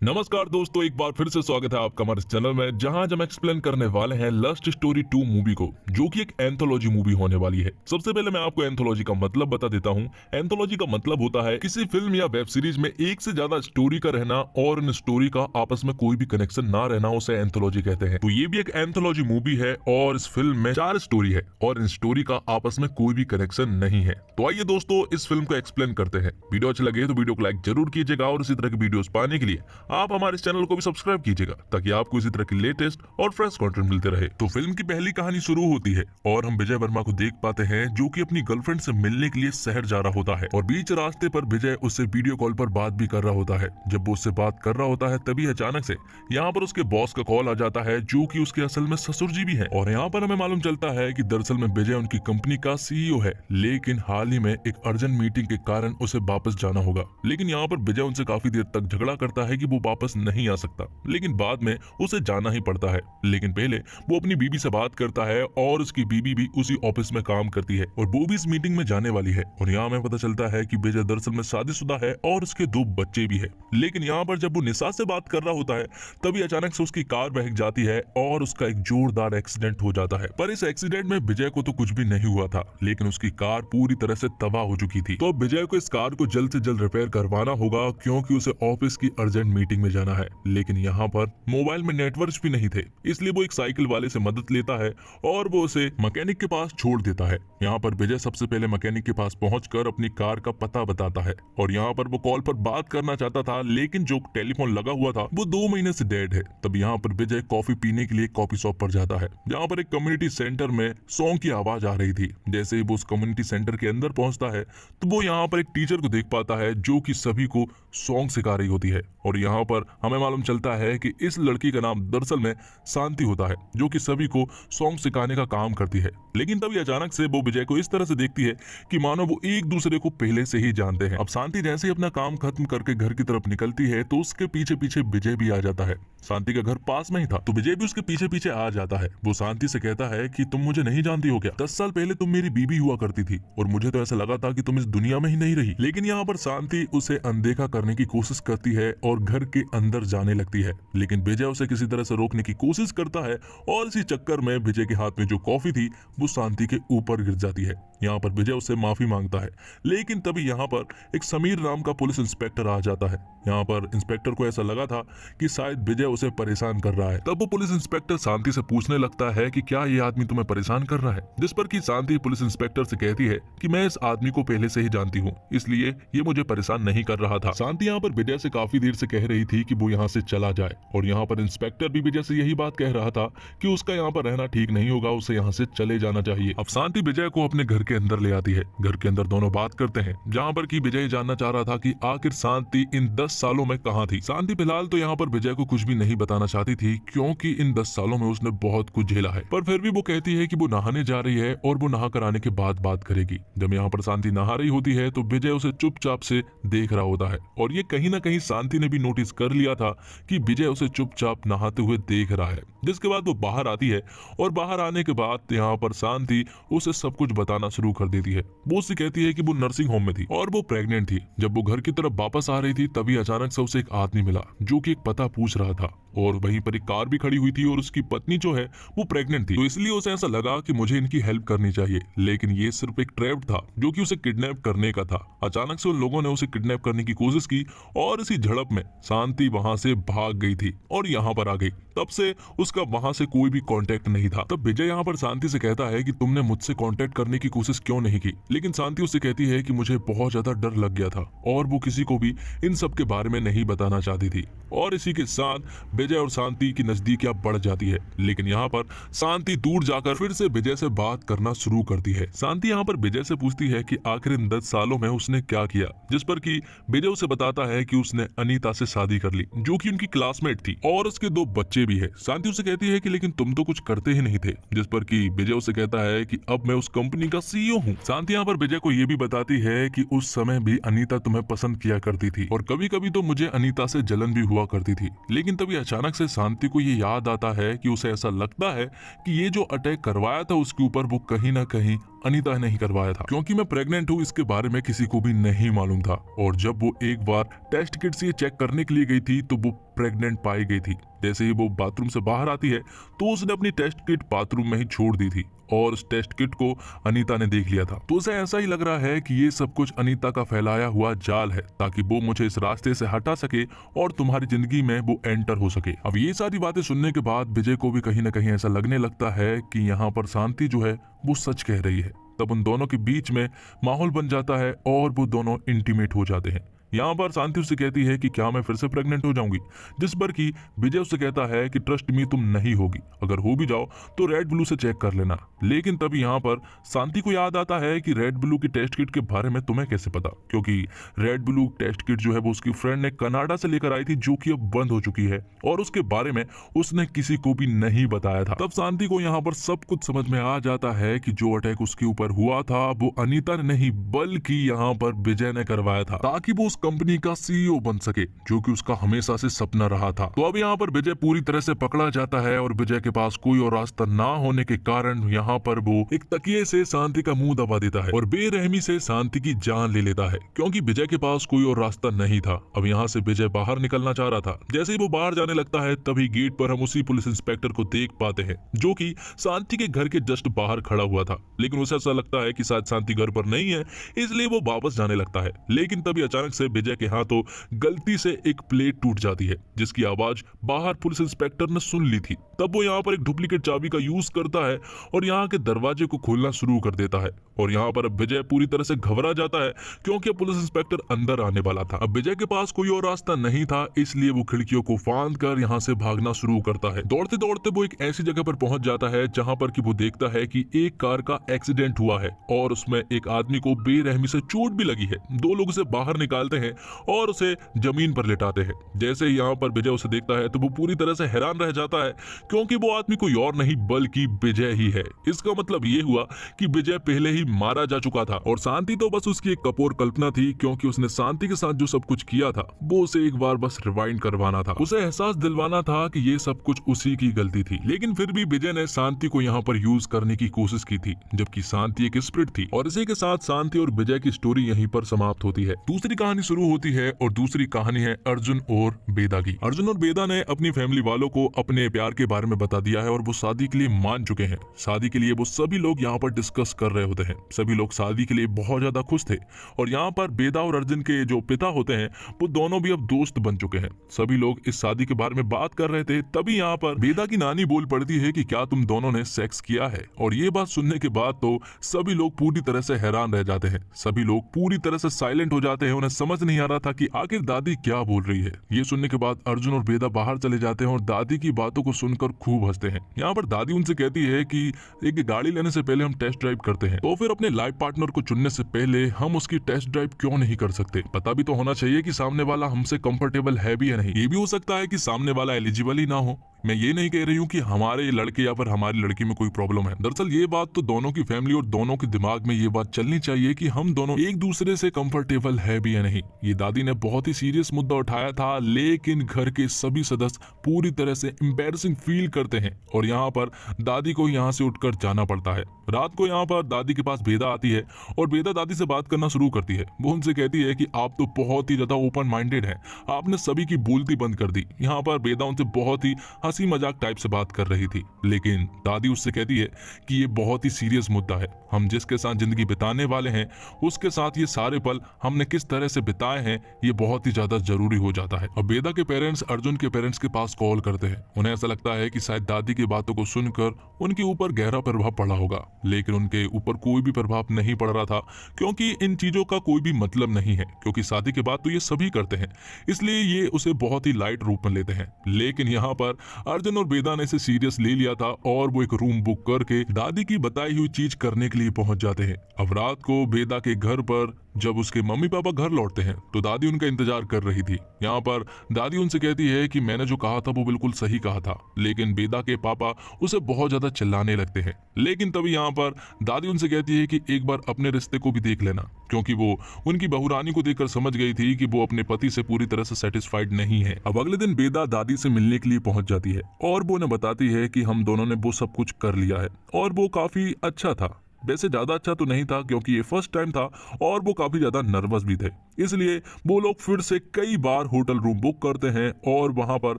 नमस्कार दोस्तों, एक बार फिर से स्वागत है आपका हमारे चैनल में, जहां आज हम एक्सप्लेन करने वाले हैं लस्ट स्टोरी 2 मूवी को, जो कि एक एंथोलॉजी मूवी होने वाली है। सबसे पहले मैं आपको एंथोलॉजी का मतलब बता देता हूं। एंथोलॉजी का मतलब होता है किसी फिल्म या वेब सीरीज में एक से ज्यादा स्टोरी का रहना और इन स्टोरी का आपस में कोई भी कनेक्शन ना रहना, उसे एंथोलॉजी कहते हैं। तो ये भी एक एंथोलॉजी मूवी है और इस फिल्म में 4 स्टोरी है और इन स्टोरी का आपस में कोई भी कनेक्शन नहीं है। तो आइए दोस्तों, इस फिल्म को एक्सप्लेन करते हैं। वीडियो अच्छा लगे तो वीडियो को लाइक जरूर कीजिएगा और इसी तरह की वीडियोस पाने के लिए आप हमारे इस चैनल को भी सब्सक्राइब कीजिएगा, ताकि आपको इसी तरह की लेटेस्ट और फ्रेश कंटेंट मिलते रहे। तो फिल्म की पहली कहानी शुरू होती है और हम विजय वर्मा को देख पाते हैं, जो कि अपनी गर्लफ्रेंड से मिलने के लिए शहर जा रहा होता है और बीच रास्ते पर विजय उससे वीडियो कॉल पर बात भी कर रहा होता है। जब वो उससे बात कर रहा होता है तभी अचानक से यहाँ पर उसके बॉस का कॉल आ जाता है, जो कि उसके असल में ससुर जी भी है। और यहाँ पर हमें मालूम चलता है कि दरअसल में विजय उनकी कंपनी का CEO है, लेकिन हाल ही में एक अर्जेंट मीटिंग के कारण उसे वापस जाना होगा। लेकिन यहाँ पर विजय उनसे काफी देर तक झगड़ा करता है कि वो वापस नहीं आ सकता, लेकिन बाद में उसे जाना ही पड़ता है। लेकिन पहले वो अपनी बीबी से बात करता है और उसकी बीबी भी उसी ऑफिस में काम करती है और वो भी इस मीटिंग में जाने वाली है। और यहाँ हमें पता चलता है कि विजय दरअसल में शादीशुदा है और उसके 2 बच्चे भी है। लेकिन यहाँ पर जब वो निशा से बात कर रहा होता है तभी अचानक से उसकी कार बहक जाती है और उसका एक जोरदार एक्सीडेंट हो जाता है। पर इस एक्सीडेंट में विजय को तो कुछ भी नहीं हुआ था, लेकिन उसकी कार पूरी तरह से तबाह हो चुकी थी। तो अब विजय को इस कार को जल्द से जल्द रिपेयर करवाना होगा, क्योंकि उसे ऑफिस की अर्जेंट मीटिंग में जाना है। लेकिन यहाँ पर मोबाइल में नेटवर्क भी नहीं थे, इसलिए वो एक साइकिल वाले से मदद लेता है और वो उसे मैकेनिक के पास छोड़ देता है। यहाँ पर विजय सबसे पहले मैकेनिक के पास पहुंचकर अपनी कार का पता बताता है और यहाँ पर वो कॉल पर बात करना चाहता था, लेकिन जो टेलीफोन लगा हुआ था वो 2 महीने से डेड है। तब यहाँ पर विजय कॉफी पीने के लिए कॉफी शॉप पर जाता है, जहाँ पर एक कम्युनिटी सेंटर में सॉन्ग की आवाज आ रही थी। जैसे ही वो उस कम्युनिटी सेंटर के अंदर पहुंचता है तो वो यहाँ पर एक टीचर को देख पाता है, जो कि सभी को सॉन्ग सिखा रही होती है। और यहाँ पर हमें मालूम चलता है कि इस लड़की का नाम दरअसल में शांति होता है, जो कि सभी को सॉन्ग सिखाने का काम करती है। लेकिन तभी अचानक से वो विजय को इस तरह से देखती है कि मानो वो एक दूसरे को पहले से ही जानते हैं। अब शांति जैसे ही अपना काम खत्म करके घर की तरफ निकलती है तो उसके पीछे पीछे विजय भी आ जाता है। शांति का घर पास में ही था, तो विजय भी उसके पीछे पीछे आ जाता है। वो शांति से कहता है कि तुम मुझे नहीं जानती हो क्या? 10 साल पहले तुम मेरी बीबी हुआ करती थी और मुझे तो ऐसा लगा था कि तुम इस दुनिया में ही नहीं रही। लेकिन यहाँ पर शांति उसे अनदेखा करने की कोशिश करती है और घर के अंदर जाने लगती है। लेकिन विजय उसे किसी तरह से रोकने की कोशिश करता है और इसी चक्कर में विजय के हाथ में जो कॉफी थी वो शांति के ऊपर गिर जाती है। यहाँ पर विजय उससे माफी मांगता है, लेकिन तभी यहाँ पर एक समीर नाम का पुलिस इंस्पेक्टर आ जाता है। यहाँ पर इंस्पेक्टर को ऐसा लगा था कि शायद विजय उसे परेशान कर रहा है। तब वो पुलिस इंस्पेक्टर शांति से पूछने लगता है कि क्या ये आदमी तुम्हें परेशान कर रहा है? जिस पर कि शांति पुलिस इंस्पेक्टर से कहती है कि मैं इस आदमी को पहले से ही जानती हूँ, इसलिए ये मुझे परेशान नहीं कर रहा था। शांति यहाँ पर विजय से काफी देर से कह रही थी कि वो यहाँ से चला जाए और यहाँ पर इंस्पेक्टर भी विजय से यही बात कह रहा था कि उसका यहाँ पर रहना ठीक नहीं होगा, उसे यहाँ से चले जाना चाहिए। अब शांति विजय को अपने घर के अंदर ले आती है। घर के अंदर दोनों बात करते हैं, जहाँ पर कि विजय जानना चाह रहा था कि आखिर शांति इन 10 सालों में कहाँ थी। शांति फिलहाल तो यहाँ पर विजय को कुछ भी नहीं बताना चाहती थी, क्योंकि इन 10 सालों में उसने बहुत कुछ झेला है। पर फिर भी वो कहती है कि वो नहाने जा रही है और वो नहा कर आने के बाद बात करेगी। जब यहाँ पर शांति नहा रही होती है तो विजय उसे चुपचाप से देख रहा होता है और ये कहीं ना कहीं शांति ने भी नोटिस कर लिया था कि विजय उसे चुपचाप नहाते हुए देख रहा है। जिसके बाद वो बाहर आती है और बाहर आने के बाद यहाँ पर शांति उसे सब कुछ बताना शुरू कर देती है। वो उससे कहती है कि वो नर्सिंग होम में थी और वो प्रेग्नेंट थी। जब वो घर की तरफ वापस आ रही थी तभी अचानक से उसे एक आदमी मिला, जो कि एक पता पूछ रहा था और वहीं पर एक कार भी खड़ी हुई थी और उसकी पत्नी जो है वो प्रेग्नेंट थी। तो इसलिए उसे ऐसा लगा कि मुझे इनकी हेल्प करनी चाहिए, लेकिन ये सिर्फ एक ट्रैप था जो कि उसे किडनैप करने का था। अचानक से उन लोगों ने उसे किडनैप करने की कोशिश की और इसी झड़प में शांति वहां से भाग गई थी और यहाँ पर आ गई। तब से उसका वहां से कोई भी कांटेक्ट नहीं था। तब विजय यहाँ पर शांति से कहता है कि तुमने मुझसे कांटेक्ट करने की कोशिश क्यों नहीं की? लेकिन शांति उससे कहती है कि मुझे बहुत ज्यादा डर लग गया था और वो किसी को भी इन सब के बारे में नहीं बताना चाहती थी। और इसी के साथ विजय और शांति की नजदीकियां बढ़ जाती है। लेकिन यहाँ पर शांति दूर जाकर फिर से विजय से बात करना शुरू करती है। शांति यहाँ पर विजय से पूछती है कि आखिर इन 10 सालों में उसने क्या किया, जिस पर कि विजय उसे बताता है कि उसने अनीता से शादी कर ली, जो कि उनकी क्लासमेट थी और उसके 2 बच्चे भी है। शांति उसे कहती है कि लेकिन तुम तो कुछ करते ही नहीं थे, जिस पर कि विजय उसे कहता है कि अब मैं उस कंपनी का CEO हूँ। शांति यहाँ पर विजय को ये भी बताती है कि उस समय भी अनीता तुम्हें पसंद किया करती थी और कभी कभी तो मुझे अनीता से जलन भी हुआ करती थी। लेकिन तभी अचानक से शांति को ये याद आता है कि उसे ऐसा लगता है कि ये जो अटैक करवाया था उसके ऊपर वो कहीं ना कहीं अनीता ने ही करवाया था, क्योंकि मैं प्रेग्नेंट हूँ इसके बारे में किसी को भी नहीं मालूम था। और जब वो एक बार टेस्ट किट से चेक करने के लिए गई थी तो वो प्रेग्नेंट पाई गई थी। जैसे ही वो बाथरूम से बाहर आती है तो उसने अपनी टेस्ट किट बाथरूम में ही छोड़ दी थी और उस टेस्ट किट को अनीता ने देख लिया था। तो उसे ऐसा ही लग रहा है कि ये सब कुछ अनीता का फैलाया हुआ जाल है ताकि वो मुझे इस रास्ते से हटा सके और तुम्हारी जिंदगी में वो एंटर हो सके। अब ये सारी बातें सुनने के बाद विजय को भी कहीं ना कहीं ऐसा लगने लगता है कि यहाँ पर शांति जो है वो सच कह रही है। तब उन दोनों के बीच में माहौल बन जाता है और वो दोनों इंटीमेट हो जाते हैं। यहाँ पर शांति उससे कहती है कि क्या मैं फिर से प्रेग्नेंट हो जाऊंगी, जिस पर कि विजय उससे कहता है कि ट्रस्ट मी तुम नहीं होगी, अगर हो भी जाओ तो रेड ब्लू से चेक कर लेना। लेकिन तभी यहाँ पर शांति को याद आता है कि रेड ब्लू की टेस्ट किट के बारे में तुम्हें कैसे पता, क्योंकि रेड ब्लू टेस्ट किट जो है वो उसकी फ्रेंड ने कनाडा से लेकर आई थी जो कि अब बंद हो चुकी है और उसके बारे में उसने किसी को भी नहीं बताया था। तब शांति को यहाँ पर सब कुछ समझ में आ जाता है कि जो अटैक उसके ऊपर हुआ था वो अनीता ने नहीं बल्कि यहाँ पर विजय ने करवाया था ताकि वो कंपनी का सीईओ बन सके, जो कि उसका हमेशा से सपना रहा था। तो अब यहाँ पर विजय पूरी तरह से पकड़ा जाता है और विजय के पास कोई और रास्ता ना होने के कारण यहाँ पर वो एक तकिए से शांति का मुंह दबा देता है और बेरहमी से शांति की जान ले लेता है, क्योंकि विजय के पास कोई और रास्ता नहीं था। अब यहाँ से विजय बाहर निकलना चाह रहा था। जैसे ही वो बाहर जाने लगता है तभी गेट पर हम उसी पुलिस इंस्पेक्टर को देख पाते हैं जो कि शांति के घर के जस्ट बाहर खड़ा हुआ था। लेकिन उसे ऐसा लगता है कि शायद शांति घर पर नहीं है, इसलिए वो वापस जाने लगता है। लेकिन तभी अचानक से विजय के हाथों गलती से एक प्लेट टूट जाती है जिसकी आवाज बाहर पुलिस इंस्पेक्टर ने सुन ली थी। तब वो यहाँ पर एक डुप्लीकेट चाबी का यूज करता है और यहाँ के दरवाजे को खोलना शुरू कर देता है। और यहाँ पर अब विजय पूरी तरह से घबरा जाता है क्योंकि पुलिस इंस्पेक्टर अंदर आने वाला था। अब विजय के पास कोई और रास्ता नहीं था, इसलिए वो खिड़कियों को फांद कर यहाँ से भागना शुरू करता है। दौड़ते दौड़ते वो एक ऐसी जगह पर पहुंच जाता है जहाँ पर कि वो देखता है कि एक कार का एक्सीडेंट हुआ है और उसमें एक आदमी को बेरहमी से चोट भी लगी है। दो लोग उसे बाहर निकालते हैं और उसे जमीन पर लेटाते हैं। जैसे ही यहाँ पर विजय उसे देखता है तो वो पूरी तरह से हैरान रह जाता है क्योंकि वो आदमी कोई और नहीं बल्कि विजय ही है। इसका मतलब ये हुआ कि विजय पहले ही मारा जा चुका था और शांति तो बस उसकी एक कपोर कल्पना थी, क्योंकि उसने शांति के साथ जो सब कुछ किया था वो उसे एक बार बस रिवाइंड करवाना था, उसे एहसास दिलवाना था कि ये सब कुछ उसी की गलती थी। लेकिन फिर भी विजय ने शांति को यहाँ पर यूज करने की कोशिश की थी, जबकि शांति एक स्पिरिट थी। और इसी के साथ शांति और विजय की स्टोरी यहीं पर समाप्त होती है। दूसरी कहानी शुरू होती है और दूसरी कहानी है अर्जुन और बेदा की। अर्जुन और बेदा ने अपनी फैमिली वालों को अपने प्यार के बारे में बता दिया है और वो शादी के लिए मान चुके हैं। शादी के लिए वो सभी लोग यहाँ पर डिस्कस कर रहे होते हैं। सभी लोग शादी के लिए बहुत ज्यादा खुश थे और यहाँ पर बेदा और अर्जुन के जो पिता होते हैं वो दोनों भी अब दोस्त बन चुके हैं। सभी लोग इस शादी के बारे में बात कर रहे थे। तभी यहाँ पर बेदा की नानी बोल पड़ती है कि क्या तुम दोनों ने सेक्स किया है। और ये बात सुनने के बाद तो सभी लोग पूरी तरह से हैरान रह जाते हैं। सभी लोग पूरी तरह से साइलेंट हो जाते हैं। उन्हें समझ नहीं आ रहा था कि आखिर दादी क्या बोल रही है। ये सुनने के बाद अर्जुन और बेदा बाहर चले जाते हैं और दादी की बातों को सुनकर खूब हंसते हैं। यहाँ पर दादी उनसे कहती है कि एक गाड़ी लेने से पहले हम टेस्ट ड्राइव करते हैं, तो फिर अपने लाइफ पार्टनर को चुनने से पहले हम उसकी टेस्ट ड्राइव क्यों नहीं कर सकते। पता भी तो होना चाहिए कि सामने वाला हमसे कंफर्टेबल है भी या नहीं। ये भी हो सकता है कि सामने वाला एलिजिबल ही ना हो। मैं ये नहीं कह रही हूँ कि हमारे लड़के या फिर हमारी लड़की में कोई प्रॉब्लम है। दरअसल ये बात तो दोनों की फैमिली और दोनों के दिमाग में ये बात चलनी चाहिए कि हम दोनों एक दूसरे से कंफर्टेबल है भी या नहीं। ये दादी ने बहुत ही सीरियस मुद्दा उठाया था, लेकिन घर के सभी सदस्य पूरी तरह से एम्बैरसिंग फील करते हैं और यहाँ पर दादी को यहाँ से उठकर जाना पड़ता है। रात को यहाँ पर दादी के पास बेदा आती है और बेदा दादी से बात करना शुरू करती है। वो उनसे कहती है कि आप तो बहुत ही ज्यादा ओपन माइंडेड हैं, आपने सभी की बोलती बंद कर दी। यहाँ पर बेदा उनसे बहुत ही हंसी मजाक टाइप से बात कर रही थी, लेकिन दादी उससे कहती है कि ये बहुत ही सीरियस मुद्दा है। हम जिसके साथ जिंदगी बिताने वाले हैं उसके साथ ये सारे पल हमने किस तरह से बिताए हैं ये बहुत ही ज्यादा जरूरी हो जाता है। अब बेदा के पेरेंट्स अर्जुन के पेरेंट्स के पास कॉल करते हैं। उन्हें ऐसा लगता है कि शायद दादी की बातों को सुनकर उनके ऊपर गहरा प्रभाव पड़ा होगा, लेकिन उनके ऊपर कोई भी प्रभाव नहीं पड़ रहा था क्योंकि इन चीजों का कोई भी मतलब नहीं है, क्योंकि शादी के बाद तो ये सभी करते हैं, इसलिए ये उसे बहुत ही लाइट रूप में लेते हैं। लेकिन यहाँ पर अर्जुन और बेदा ने इसे सीरियस ले लिया था और वो एक रूम बुक करके दादी की बताई हुई चीज करने के लिए पहुंच जाते हैं। अब रात को बेदा के घर पर जब उसके मम्मी पापा घर लौटते हैं तो दादी उनका इंतजार कर रही थी। यहाँ पर दादी उनसे कहती है कि मैंने जो कहा था वो बिल्कुल सही कहा था, लेकिन बेदा के पापा उसे बहुत ज्यादा चिल्लाने लगते हैं। लेकिन तभी यहाँ पर दादी उनसे कहती है कि एक बार अपने रिश्ते को भी देख लेना, क्योंकि वो उनकी बहुरानी को देखकर समझ गई थी कि वो अपने पति से पूरी तरह से सेटिस्फाइड नहीं है। अब अगले दिन बेदा दादी से मिलने के लिए पहुंच जाती है और वो उन्हें बताती है कि हम दोनों ने वो सब कुछ कर लिया है और वो काफी अच्छा था। वैसे ज्यादा अच्छा तो नहीं था क्योंकि ये फर्स्ट टाइम था और वो काफी ज्यादा नर्वस भी थे, इसलिए वो लोग फिर से कई बार होटल रूम बुक करते हैं और वहां पर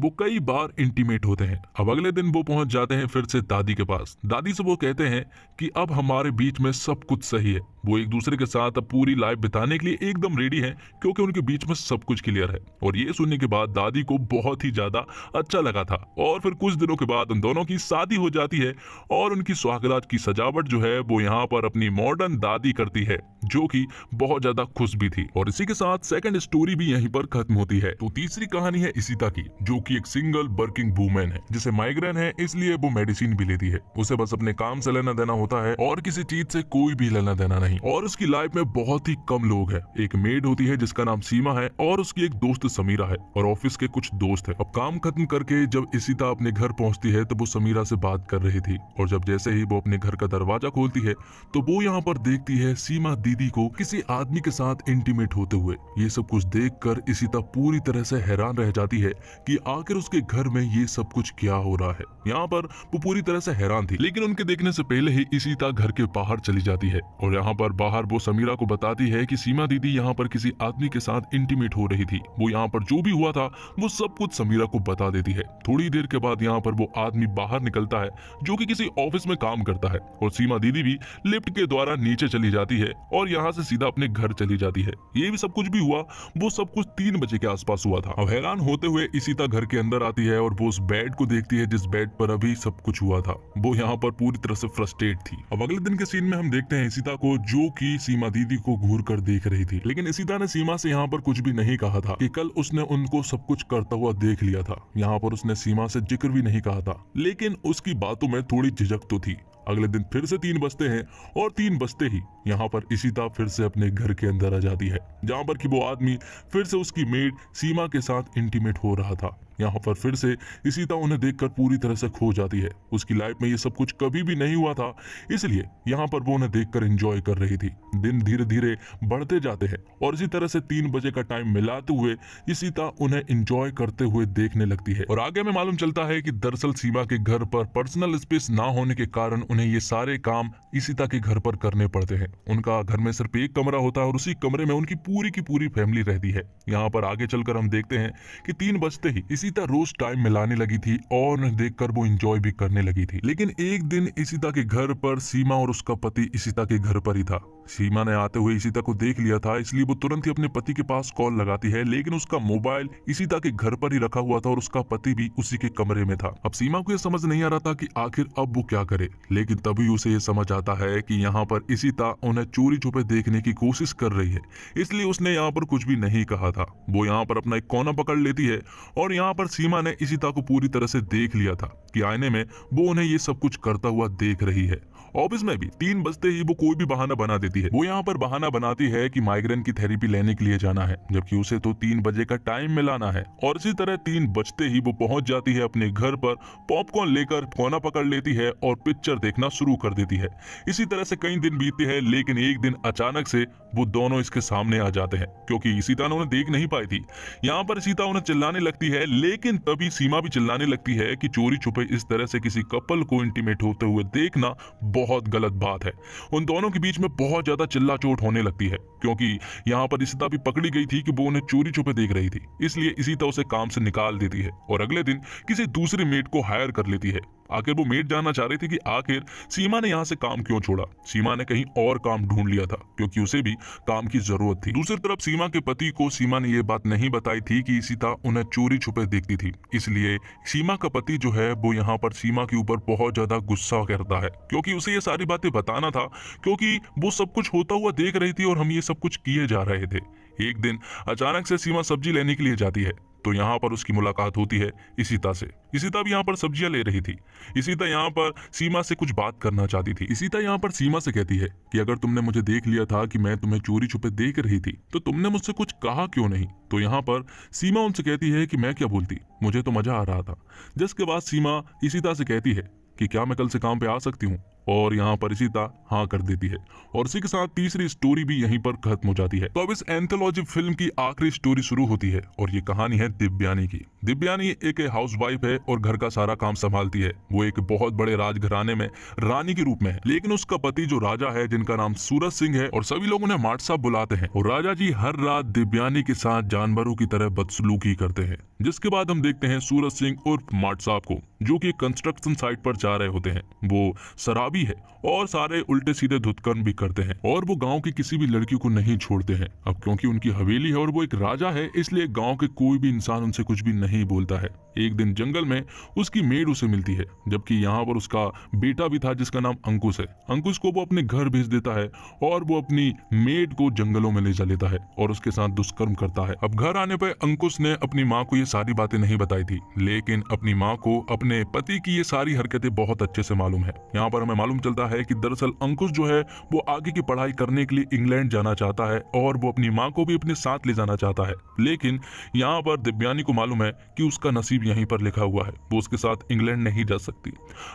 वो कई बार इंटीमेट होते हैं। अब अगले दिन वो पहुंच जाते हैं फिर से दादी के पास। दादी से वो कहते हैं कि अब हमारे बीच में सब कुछ सही है। वो एक दूसरे के साथ अब पूरी लाइफ बिताने के लिए एकदम रेडी हैं क्योंकि उनके बीच में सब कुछ क्लियर है। और ये सुनने के बाद दादी को बहुत ही ज्यादा अच्छा लगा था और फिर कुछ दिनों के बाद उन दोनों की शादी हो जाती है और उनकी सुहागरात की सजावट जो है वो यहाँ पर अपनी मॉडर्न दादी करती है, जो कि बहुत ज्यादा खुश भी थी। और इसी के साथ सेकंड स्टोरी भी यहीं पर खत्म होती है। तो तीसरी कहानी है इशिता की, जो कि एक सिंगल वर्किंग वूमेन है जिसे माइग्रेन है, इसलिए वो मेडिसिन भी लेती है। उसे बस अपने काम से लेना देना होता है और किसी चीज से कोई भी लेना देना नहीं। और उसकी लाइफ में बहुत ही कम लोग हैं। एक मेड होती है जिसका नाम सीमा है और उसकी एक दोस्त समीरा है और ऑफिस के कुछ दोस्त है। अब काम खत्म करके जब इशिता अपने घर पहुंचती है तो वो समीरा से बात कर रही थी और जब जैसे ही वो अपने घर का दरवाजा खोलती है तो वो यहाँ पर देखती है सीमा दीदी को किसी आदमी के साथ इंटीमेट होते हुए। ये सब कुछ देखकर इशिता पूरी तरह से हैरान रह जाती है कि आखिर उसके घर में ये सब कुछ क्या हो रहा है। यहाँ पर वो पूरी तरह से हैरान थी, लेकिन उनके देखने से पहले ही इशिता घर के बाहर चली जाती है और यहाँ पर बाहर वो समीरा को बताती है कि सीमा दीदी यहाँ पर किसी आदमी के साथ इंटीमेट हो रही थी। वो यहाँ पर जो भी हुआ था वो सब कुछ समीरा को बता देती है। थोड़ी देर के बाद यहाँ पर वो आदमी बाहर निकलता है जो कि किसी ऑफिस में काम करता है और सीमा दीदी भी लिफ्ट के द्वारा नीचे चली जाती है और यहाँ से सीधा अपने घर चली जाती है। ये भी सब कुछ भी हुआ वो सब कुछ 3 बजे के आसपास हुआ था। अब हैरान होते हुए इशिता घर के अंदर आती है और वो उस बेड को देखती है जिस बेड पर अभी सब कुछ हुआ था। वो यहाँ पर पूरी तरह से फ्रस्ट्रेट थी। अब अगले दिन के सीन में हम देखते हैं इशिता को जो कि सीमा दीदी को घूर कर देख रही थी, लेकिन इशिता ने सीमा से यहाँ पर कुछ भी नहीं कहा था कि कल उसने उनको सब कुछ करता हुआ देख लिया था। यहाँ पर उसने सीमा से जिक्र भी नहीं कहा था, लेकिन उसकी बातों में थोड़ी झिझक तो थी। अगले दिन फिर से 3 बजते हैं और 3 बजते ही यहाँ पर इशिता फिर से अपने घर के अंदर आ जाती है, जहाँ पर कि वो आदमी फिर से उसकी मेड सीमा के साथ इंटीमेट हो रहा था। यहाँ पर फिर से इशिता उन्हें देखकर पूरी तरह से खो जाती है। उसकी लाइफ में ये सब कुछ कभी भी नहीं हुआ था, इसलिए यहाँ पर वो उन्हें देखकर एंजॉय कर रही थी। दिन धीरे धीरे बढ़ते जाते हैं और इसी तरह से 3 बजे का टाइम मिलाते हुए इशिता उन्हें एंजॉय करते हुए देखने लगती है। और आगे में मालूम चलता है कि दरअसल सीमा के घर पर पर्सनल स्पेस ना होने के कारण उन्हें ये सारे काम इशिता के घर पर करने पड़ते हैं। उनका घर में सिर्फ एक कमरा होता है और उसी कमरे में उनकी पूरी की पूरी फैमिली रहती है। यहाँ पर आगे चलकर हम देखते हैं कि 3 बजते ही इशिता रोज टाइम मिलाने लगी थी और उन्हें देखकर वो एंजॉय भी करने लगी थी। लेकिन एक दिन इशिता के घर पर सीमा और उसका पति इशिता के घर पर ही था। सीमा ने आते हुए इशिता को देख लिया था, इसलिए वो तुरंत ही अपने पति के पास कॉल लगाती है, लेकिन उसका मोबाइल इशिता के घर पर ही रखा हुआ था और उसका पति भी उसी के कमरे में था। अब सीमा को यह समझ नहीं आ रहा था कि आखिर अब वो क्या करे, लेकिन तभी उसे ये समझ आता है कि यहाँ पर इशिता उन्हें चोरी छुपे देखने की कोशिश कर रही है, इसलिए उसने यहाँ पर कुछ भी नहीं कहा था। वो यहाँ पर अपना एक कोना पकड़ लेती है और यहाँ पर सीमा ने इशिता को पूरी तरह से देख लिया था कि आईने में वो उन्हें ये सब कुछ करता हुआ देख रही है। ऑफिस में भी 3 बजते ही वो कोई भी बहाना बना देती है। वो यहाँ पर बहाना बनाती है कि माइग्रेन की थेरेपी लेने के लिए जाना है, जबकि उसे तो 3 बजे का टाइम मिलाना है। और इसी तरह 3 बजते ही वो पहुंच जाती है अपने घर पर, पॉपकॉर्न लेकर कोना पकड़ लेती है और पिक्चर देखना शुरू कर देती है। इसी तरह से कई दिन बीतते हैं, लेकिन एक दिन अचानक से वो दोनों इसके सामने आ जाते हैं क्योंकि इशिता ने उन्हें देख नहीं पाई थी। यहाँ पर इशिता उन्हें चिल्लाने लगती है, लेकिन तभी सीमा भी चिल्लाने लगती है कि चोरी छुपे इस तरह से किसी कपल को इंटीमेट होते हुए देखना बहुत गलत बात है। उन दोनों के बीच में बहुत ज्यादा चिल्ला चोट होने लगती है क्योंकि यहाँ पर इशिता भी पकड़ी गई थी कि वो उन्हें चोरी छुपे देख रही थी, इसलिए इशिता उसे काम से निकाल देती है और अगले दिन किसी दूसरे मेड को हायर कर लेती है। आखिर वो मेड जानना चाह रही थी कि आखिर सीमा ने यहाँ से काम क्यों छोड़ा। सीमा ने कहीं और काम ढूंढ लिया था क्योंकि उसे भी काम की जरूरत थी। दूसरी तरफ सीमा के पति को सीमा ने ये बात नहीं बताई थी कि इशिता उन्हें चोरी छुपे देखती थी, इसलिए सीमा का पति जो है वो यहाँ पर सीमा के ऊपर बहुत ज्यादा गुस्सा करता है क्योंकि उसे ये सारी बातें बताना था, क्योंकि वो सब कुछ होता हुआ देख रही थी और हम ये सब कुछ किए जा रहे थे। एक दिन अचानक से सीमा सब्जी लेने के लिए जाती है तो यहाँ पर उसकी मुलाकात होती है इशिता से। इशिता भी यहाँ पर सब्जियां ले रही थी। इशिता यहाँ पर सीमा से कुछ बात करना चाहती थी। इशिता यहाँ पर सीमा से कहती है कि अगर तुमने मुझे देख लिया था कि मैं तुम्हें चोरी छुपे देख रही थी तो तुमने मुझसे कुछ कहा क्यों नहीं। तो यहाँ पर सीमा उनसे कहती है कि मैं क्या बोलती, मुझे तो मजा आ रहा था। जिसके बाद सीमा इशिता से कहती है कि क्या मैं कल से काम पे आ सकती हूँ। और यहाँ पर इशिता हाँ कर देती है और इसी के साथ तीसरी स्टोरी भी यहीं पर खत्म हो जाती है। तो अब इस एंथोलॉजी फिल्म की आखिरी स्टोरी शुरू होती है और ये कहानी है दिव्यानी की। दिव्यानी एक हाउसवाइफ है और घर का सारा काम संभालती है। वो एक बहुत बड़े राजघराने में रानी के रूप में है, लेकिन उसका पति जो राजा है जिनका नाम सूरज सिंह है और सभी लोग उन्हें माट साहब बुलाते हैं, और राजा जी हर रात दिव्यानी के साथ जानवरों की तरह बदसलूकी करते हैं। जिसके बाद हम देखते हैं सूरज सिंह और माट साहब को जो कि कंस्ट्रक्शन साइट पर जा रहे होते हैं। वो शराबी है और सारे उल्टे सीधे धुतकर्म भी करते हैं और वो गांव की किसी भी लड़की को नहीं छोड़ते हैं। अब क्योंकि उनकी हवेली है और वो एक राजा है, इसलिए गांव के कोई भी इंसान उनसे कुछ भी नहीं बोलता है। एक दिन जंगल में उसकी मेड उसे मिलती है, जबकि यहाँ पर उसका बेटा भी था जिसका नाम अंकुश है। अंकुश को वो अपने घर भेज देता है और वो अपनी मेड को जंगलों में ले जा लेता है और उसके साथ दुष्कर्म करता है। अब घर आने पर अंकुश ने अपनी माँ को ये सारी बातें नहीं बताई थी, लेकिन अपनी माँ को अपने पति की ये सारी हरकतें बहुत अच्छे से मालूम है। यहाँ पर हमें मालूम चलता है कि दरअसल अंकुश जो है वो आगे की पढ़ाई करने के लिए इंग्लैंड जाना चाहता है और वो अपनी माँ को भी अपने साथ ले जाना चाहता है, लेकिन यहाँ पर दिव्यानी को मालूम है कि उसका नसीब यहीं पर लिखा हुआ है, वो उसके साथ इंग्लैंड नहीं जा सकती।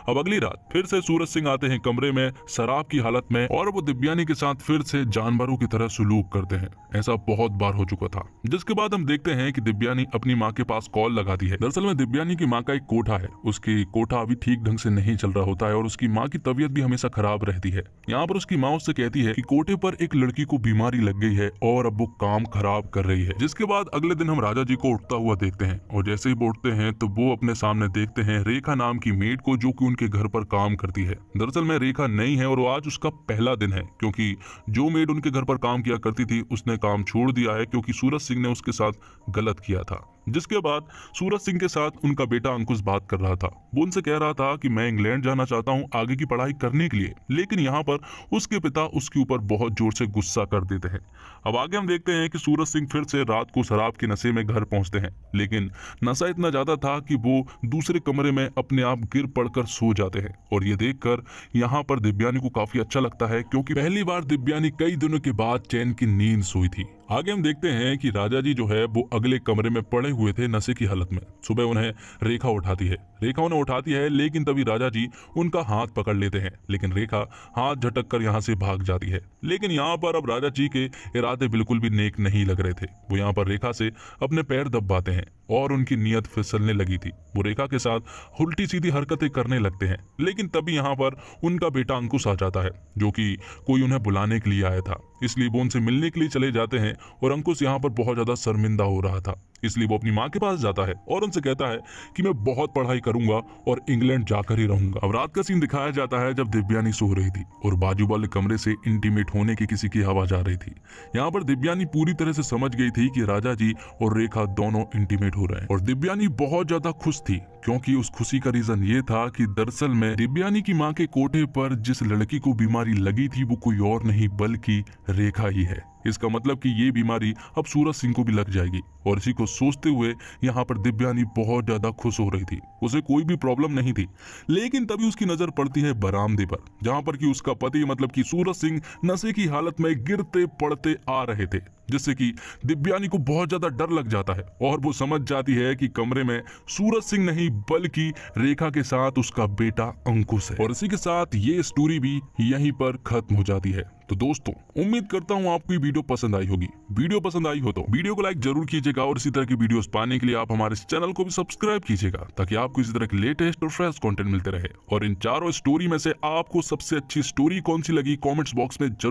अब अगली रात फिर से सूरज सिंह आते हैं कमरे में शराब की हालत में और वो दिव्यानी के साथ फिर से जानवरों की तरह सलूक करते हैं। ऐसा बहुत बार हो चुका था। जिसके बाद हम देखते हैं कि दिव्यानी अपनी माँ के पास कॉल लगाती है। दरअसल में दिव्यानी की माँ का एक कोठा है, उसकी कोठा अभी ठीक ढंग से नहीं चल रहा होता है और उसकी माँ की तबीयत भी हमेशा खराब रहती है। यहाँ पर उसकी माँ उससे कहती है कि कोठे पर एक लड़की को बीमारी लग गई है और अब वो काम खराब कर रही है। जिसके बाद अगले दिन हम राजा जी को उठता हुआ देखते हैं और जैसे ही वो उठते हैं तो वो अपने सामने देखते हैं रेखा नाम की मेड को जो कि उनके घर पर काम करती है। दरअसल में रेखा नहीं है और वो आज उसका पहला दिन है, क्योंकि जो मेड उनके घर पर काम किया करती थी उसने काम छोड़ दिया है क्योंकि सूरज सिंह ने उसके साथ गलत किया था। जिसके बाद सूरज सिंह के साथ उनका बेटा अंकुश बात कर रहा था। वो उनसे कह रहा था कि मैं इंग्लैंड जाना चाहता हूँ आगे की पढ़ाई करने के लिए, लेकिन यहाँ पर उसके पिता उसके ऊपर बहुत जोर से गुस्सा कर देते हैं। अब आगे हम देखते हैं कि सूरज सिंह फिर से रात को शराब के नशे में घर पहुंचते हैं, लेकिन नशा इतना ज्यादा था कि वो दूसरे कमरे में अपने आप गिर पड़कर सो जाते हैं। और ये देखकर यहाँ पर दिव्यानी को काफी अच्छा लगता है, क्योंकि पहली बार दिव्यानी कई दिनों के बाद चैन की नींद सोई थी। आगे हम देखते हैं कि राजा जी जो है वो अगले कमरे में पड़े हुए थे नशे की हालत में। सुबह उन्हें रेखा उठाती है, रेखा उन्हें उठाती है, लेकिन तभी राजा जी उनका हाथ पकड़ लेते हैं, लेकिन रेखा हाथ झटक कर यहाँ से भाग जाती है। लेकिन यहाँ पर अब राजा जी के इरादे बिल्कुल भी नेक नहीं लग रहे थे। वो यहाँ पर रेखा से अपने पैर दबाते हैं और उनकी नीयत फिसलने लगी थी। वो रेखा के साथ उल्टी सीधी हरकतें करने लगते हैं, लेकिन तभी यहाँ पर उनका बेटा अंकुश आ जाता है, जो कि कोई उन्हें बुलाने के लिए आया था। इसलिए वो उनसे मिलने के लिए चले जाते हैं और अंकुश यहाँ पर बहुत ज्यादा शर्मिंदा हो रहा था, इसलिए वो अपनी माँ के पास जाता है और उनसे कहता है कि मैं बहुत पढ़ाई करूंगा और इंग्लैंड जाकर ही रहूंगा। अब रात का सीन दिखाया जाता है जब दिव्यानी सो रही थी और बाजू वाले कमरे से इंटीमेट होने की किसी की आवाज आ रही थी। यहाँ पर दिव्यानी पूरी तरह से समझ गई थी कि राजा जी और रेखा दोनों इंटीमेट हो रहे हैं और दिव्यानी बहुत ज्यादा खुश थी, क्योंकि उस खुशी का रीजन ये था कि दरअसल में दिव्यानी की माँ के कोठे पर जिस लड़की को बीमारी लगी थी वो कोई और नहीं बल्कि रेखा ही है। इसका मतलब कि ये बीमारी अब सूरज सिंह को भी लग जाएगी और इसी को सोचते हुए यहाँ पर दिव्यानी बहुत ज्यादा खुश हो रही थी। उसे कोई भी प्रॉब्लम नहीं थी, लेकिन तभी उसकी नजर पड़ती है बरामदे पर, जहाँ पर कि उसका पति मतलब कि सूरज सिंह नशे की हालत में गिरते पड़ते आ रहे थे, जिससे कि दिव्यानी को बहुत ज्यादा डर लग जाता है और वो समझ जाती है कि कमरे में सूरज सिंह नहीं बल्कि रेखा के साथ उसका बेटा अंकुश है। और इसी के साथ ये स्टोरी भी यहीं पर खत्म हो जाती है। तो दोस्तों, उम्मीद करता हूँ आपको ये वीडियो पसंद आई होगी। वीडियो पसंद आई हो तो वीडियो को लाइक जरूर कीजिएगा और इसी तरह की वीडियोस पाने के लिए आप हमारे इस चैनल को भी सब्सक्राइब कीजिएगा, ताकि आपको इसी तरह के लेटेस्ट और फ्रेश कंटेंट मिलते रहे। और इन चारों स्टोरी में से आपको सबसे अच्छी स्टोरी कौन सी लगी कमेंट्स बॉक्स में जरूर